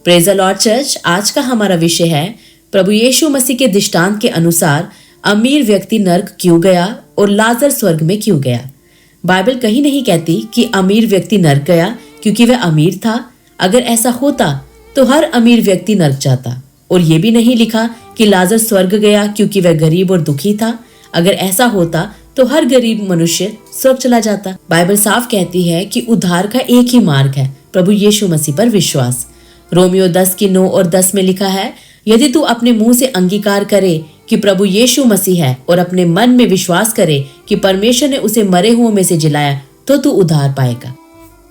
Praise the Lord church. आज का हमारा विषय है प्रभु यीशु मसीह के दृष्टांत के अनुसार अमीर व्यक्ति नर्क क्यों गया और लाजर स्वर्ग में क्यों गया। बाइबल कहीं नहीं कहती कि अमीर व्यक्ति नर्क गया क्योंकि वह अमीर था। अगर ऐसा होता तो हर अमीर व्यक्ति नर्क जाता। और ये भी नहीं लिखा कि लाजर स्वर्ग गया क्योंकि वह गरीब और दुखी था। अगर ऐसा होता तो हर गरीब मनुष्य स्वर्ग चला जाता। बाइबल साफ कहती है कि उद्धार का एक ही मार्ग है, प्रभु यीशु मसीह पर विश्वास। रोमियो 10:9 और 10 में लिखा है, यदि तू अपने मुंह से अंगीकार करे कि प्रभु यीशु मसीह है और अपने मन में विश्वास करे कि परमेश्वर ने उसे मरे हुओं में से जिलाया तो तू उद्धार पाएगा।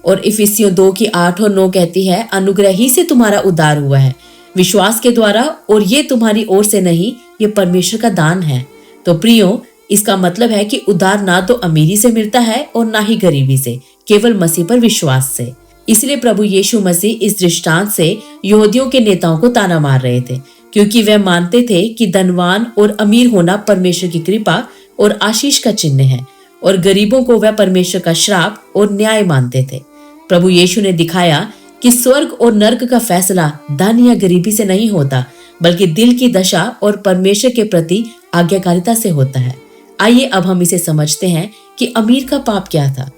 और इफिसियों 2:8 और 9 कहती है, अनुग्रह ही से तुम्हारा उद्धार हुआ है विश्वास के द्वारा, और ये तुम्हारी ओर से नहीं, ये परमेश्वर का दान है। तो प्रियो, इसका मतलब है कि उद्धार ना तो अमीरी से मिलता है और ना ही गरीबी से, केवल मसीह पर विश्वास से। इसलिए प्रभु यीशु मसीह इस दृष्टांत से यहूदियों के नेताओं को ताना मार रहे थे, क्योंकि वह मानते थे कि धनवान और अमीर होना परमेश्वर की कृपा और आशीष का चिन्ह है, और गरीबों को वह परमेश्वर का श्राप और न्याय मानते थे। प्रभु यीशु ने दिखाया कि स्वर्ग और नर्क का फैसला धन या गरीबी से नहीं होता, बल्कि दिल की दशा और परमेश्वर के प्रति आज्ञाकारिता से होता है। आइए अब हम इसे समझते हैं कि अमीर का पाप क्या था।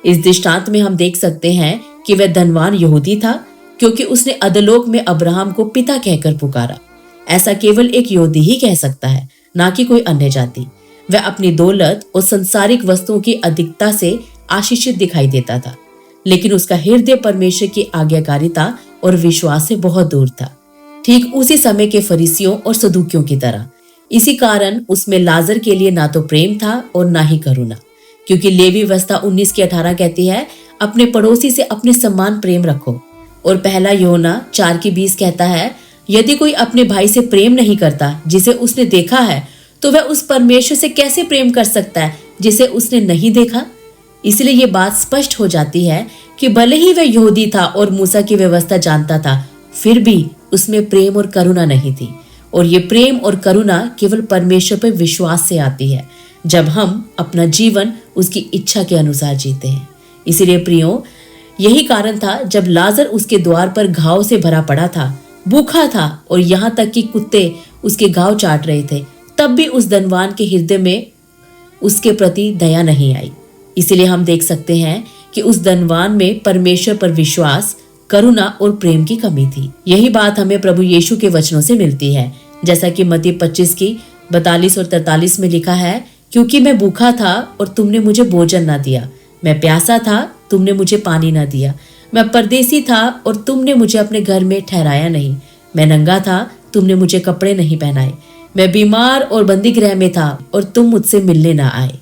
इस दृष्टांत में हम देख सकते हैं कि वह धनवान यहूदी था, क्योंकि उसने अधोलोक में अब्राहम को पिता कहकर पुकारा। ऐसा केवल एक यहूदी ही कह सकता है, ना कि कोई अन्य जाति। वह अपनी दौलत और सांसारिक वस्तुओं की अधिकता से आशीषित दिखाई देता था, लेकिन उसका हृदय परमेश्वर की आज्ञाकारिता और विश्वास से बहुत दूर था, ठीक उसी समय के फरीसियों और सदूकियों की तरह। इसी कारण उसमें लाजर के लिए ना तो प्रेम था और ना ही करुणा, क्योंकि लेवी व्यवस्था 19:18 कहती है, अपने पड़ोसी से अपने समान प्रेम रखो। और पहला यूहन्ना 4:20 कहता है, यदि कोई अपने भाई से प्रेम नहीं करता जिसे उसने देखा है, तो वह उस परमेश्वर से कैसे प्रेम कर सकता है जिसे उसने नहीं देखा। इसलिए ये बात स्पष्ट हो जाती है कि भले ही वह यहूदी था और मूसा की व्यवस्था जानता था, फिर भी उसमें प्रेम और करुणा नहीं थी। और ये प्रेम और करुणा केवल परमेश्वर पर विश्वास से आती है, जब हम अपना जीवन उसकी इच्छा के अनुसार जीते हैं। इसीलिए प्रियो, यही कारण था जब लाजर उसके द्वार पर घाव से भरा पड़ा था, भूखा था और यहाँ तक कि कुत्ते उसके घाव चाट रहे थे, तब भी उस धनवान के हृदय में उसके प्रति दया नहीं आई। इसीलिए हम देख सकते हैं कि उस धनवान में परमेश्वर पर विश्वास, करुणा और प्रेम की कमी थी। यही बात हमें प्रभु यीशु के वचनों से मिलती है, जैसा कि मत्ती 25:42 और 43 में लिखा है, क्योंकि मैं भूखा था और तुमने मुझे भोजन न दिया, मैं प्यासा था तुमने मुझे पानी न दिया, मैं परदेसी था और तुमने मुझे अपने घर में ठहराया नहीं, मैं नंगा था तुमने मुझे कपड़े नहीं पहनाए, मैं बीमार और बंदी गृह में था और तुम मुझसे मिलने न आए।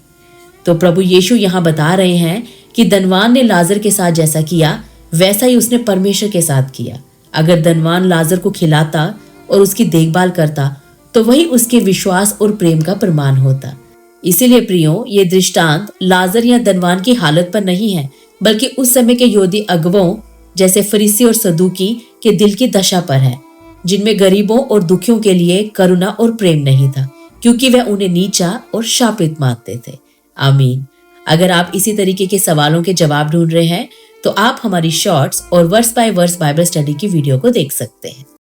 तो प्रभु यीशु यहाँ बता रहे हैं कि धनवान ने लाजर के साथ जैसा किया, वैसा ही उसने परमेश्वर के साथ किया। अगर धनवान लाजर को खिलाता और उसकी देखभाल करता, तो वही उसके विश्वास और प्रेम का प्रमाण होता। इसीलिए प्रियो, ये दृष्टांत लाजर या धनवान की हालत पर नहीं है, बल्कि उस समय के यहूदी अगुवों जैसे फरीसी और सदूकी के दिल की दशा पर है, जिनमें गरीबों और दुखियों के लिए करुणा और प्रेम नहीं था, क्योंकि वह उन्हें नीचा और शापित मानते थे। आमीन। अगर आप इसी तरीके के सवालों के जवाब ढूंढ रहे हैं, तो आप हमारी शॉर्ट्स और verse by verse Bible study की वीडियो को देख सकते हैं।